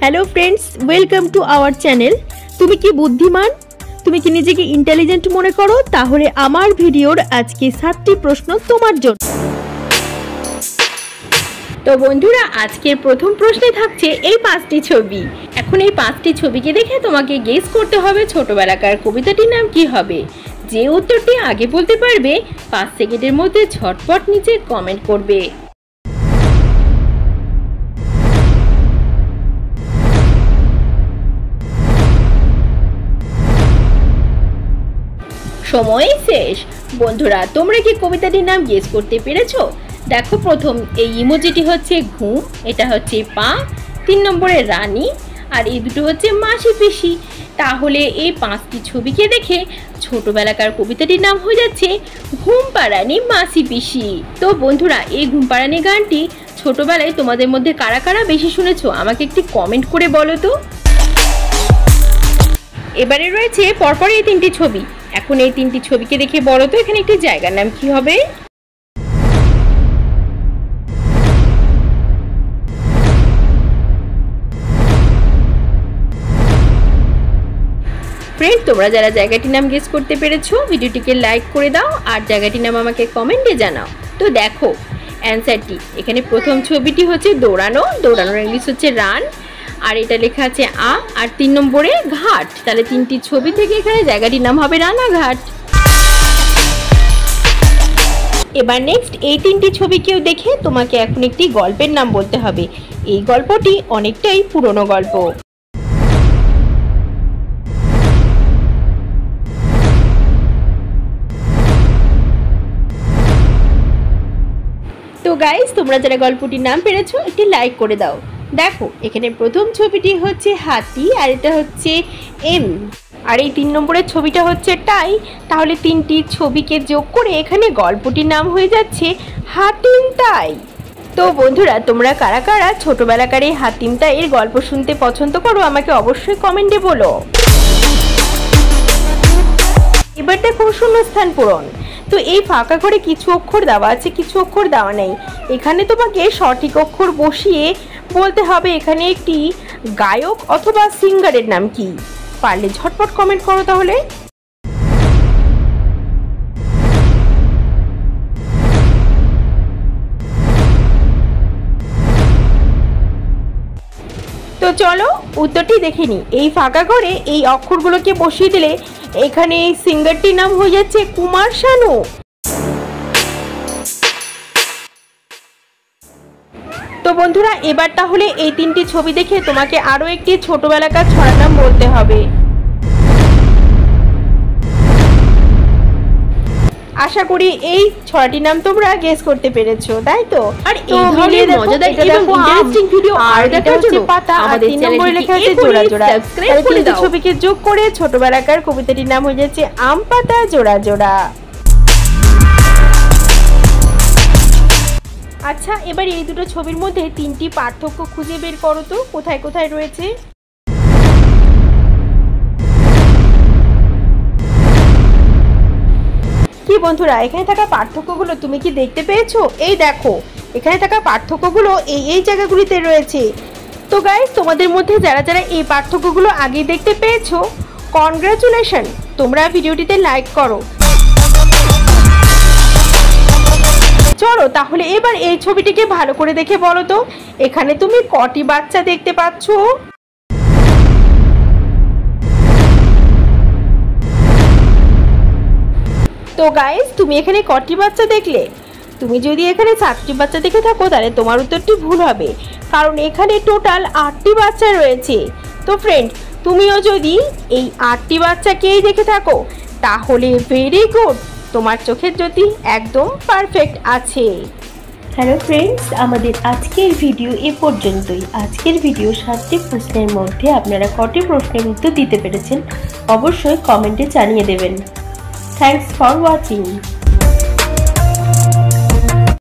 Hello friends, welcome to our channel. তুমি কি বুদ্ধিমান, তুমি কি নিজেকে ইন্টেলিজেন্ট মনে করো? তাহলে আমার ভিডিওর আজকে 7টি প্রশ্ন তোমার জন্য। তো বন্ধুরা, আজকের প্রথম প্রশ্নে থাকছে এই 5টি ছবি। এখন এই 5টি ছবিকে দেখে তোমাকে গেস করতে হবে ছোটবেলাকার কবিতাটির নাম কি হবে। যে উত্তরটি আগে বলতে পারবে 5 সেকেন্ডের মধ্যে ঝটপট নিচে কমেন্ট করবে। সময় শেষ। বন্ধুরা, তোমরা কি কবিতাটির নাম গেস করতে পেরেছো? দেখো, প্রথম এই ইমোজিটি হচ্ছে ঘুম, এটা হচ্ছে পা, 3 নম্বরে রানী, আর এই দুটো হচ্ছে মাসি পিসি। তাহলে এই 5টি ছবিকে দেখে ছোটবেলাকার কবিতাটির নাম হয়ে যাচ্ছে ঘুম পাড়ানি মাসি পিসি। তো বন্ধুরা, এই ঘুম পাড়ানি গানটি ছোটবেলায় তোমাদের মধ্যে কারা কারা বেশি শুনেছো আমাকে একটি কমেন্ট করে বলো তো। এবারে রয়েছে পরপর এই 3টি ছবি। এখন এই 3টি ছবিকে দেখে বলো তো এখানে একটি জায়গার নাম কি হবে। ফ্রেন্ড, তোমরা যারা জায়গাটির নাম গেস করতে পেরেছো ভিডিওটিকে লাইক করে দাও আর জায়গাটির নাম আমাকে কমেন্টে জানাও। তো দেখো অ্যান্সারটি, এখানে প্রথম ছবিটি হচ্ছে দৌড়ানো, দৌড়ানোর ইংলিশ হচ্ছে রান, আর এটা লেখা আছে আর 3 নম্বরে ঘাট। তাহলে 3টি ছবি থেকে এখানে জায়গাটির নাম হবে রানাঘাট। এবার নেক্সট এই 3টি ছবিকেও দেখে তোমাকে এখন একটি গল্পের নাম বলতে হবে। এই গল্পটি অনেকটাই পুরনো গল্প। তো গাইস, তোমরা যারা গল্পটির নাম পেরেছো একটি লাইক করে দাও। দেখো এখানে প্রথম ছবিটি হচ্ছে হাতি, আর এটা হচ্ছে এম, আর এই 3 নম্বরের ছবিটা হচ্ছে টাই। তাহলে 3টি ছবিকে যোগ করে এখানে গল্পটির নাম হয়ে যাচ্ছে হাতিম তাই। তো বন্ধুরা, তোমরা কারা কারা ছোটবেলাকার এই হাতিম তাইয়ের গল্প শুনতে পছন্দ করো আমাকে অবশ্যই কমেন্টে বলো। এবার দেখো শূন্যস্থান পূরণ। তো এই ফাঁকা করে কিছু অক্ষর দেওয়া আছে, কিছু অক্ষর দেওয়া নেই। এখানে তোমাকে সঠিক অক্ষর বসিয়ে বলতে হবে এখানে একটি গায়ক অথবা সিঙ্গারের নাম কি। পারলে ঝটপট কমেন্ট করো তাহলে। তো চলো উত্তরটি দেখে নি। এই ফাঁকা করে এই অক্ষরগুলোকে বসিয়ে দিলে এখানে এই সিঙ্গারটির নাম হয়ে যাচ্ছে কুমার শানু। তো বন্ধুরা, এবার তাহলে এই 3টি ছবি দেখে তোমাকে আরো একটি ছোটবেলাকার ছড়ার নাম বলতে হবে। আশা করি এই ছড়াটির নাম তোমরা গেস করতে পেরেছো, তাই তো? আর এই ধরনের মজাদার এবং ইন্টারেস্টিং ভিডিও আর দেখার জন্য পাতা আমাদের চ্যানেলে লেখা আছে জোড়া জোড়া। সাবস্ক্রাইব করে দাও। ছবিকে যোগ করে ছোটবেলাকার কবিতাটির নাম হয়ে যাচ্ছে আম পাতা জোড়া জোড়া। আচ্ছা, এবার এই দুটো ছবির মধ্যে 3টি পার্থক্য খুঁজে বের করো তো কোথায় কোথায় রয়েছে। কি বন্ধুরা, এখানে থাকা পার্থক্যগুলো তুমি কি দেখতে পেয়েছো? এই দেখো, এখানে থাকা পার্থক্যগুলো এই জায়গাগুলিতে রয়েছে। তো গাইস, তোমাদের মধ্যে যারা যারা এই পার্থক্যগুলো আগে দেখতে পেয়েছো, কনগ্রাচুলেশন, তোমরা ভিডিওটিতে লাইক করো। চলো তাহলে এবার এই ছবিটিকে ভালো করে দেখে বলো তো এখানে তুমি কটি বাচ্চা দেখতে পাচ্ছ? তো গাইস, তুমি এখানে কটি বাচ্চা দেখলে? তুমি যদি এখানে 7টি বাচ্চা দেখে থাকো তাহলে তোমার উত্তরটি ভুল হবে, কারণ এখানে টোটাল 8টি বাচ্চা রয়েছে। তো ফ্রেন্ড, তুমিও যদি এই 8টি বাচ্চাকেই দেখে থাকো তাহলে ভেরি গুড, তোমার চোখের জ্যোতি একদম পারফেক্ট আছে। হ্যালো ফ্রেন্ডস, আমাদের আজকের ভিডিও এ পর্যন্তই। আজকের ভিডিও 7টি প্রশ্নের মধ্যে আপনারা কটি প্রশ্নের উত্তর দিতে পেরেছেন অবশ্যই কমেন্টে জানিয়ে দেবেন। Thanks for watching.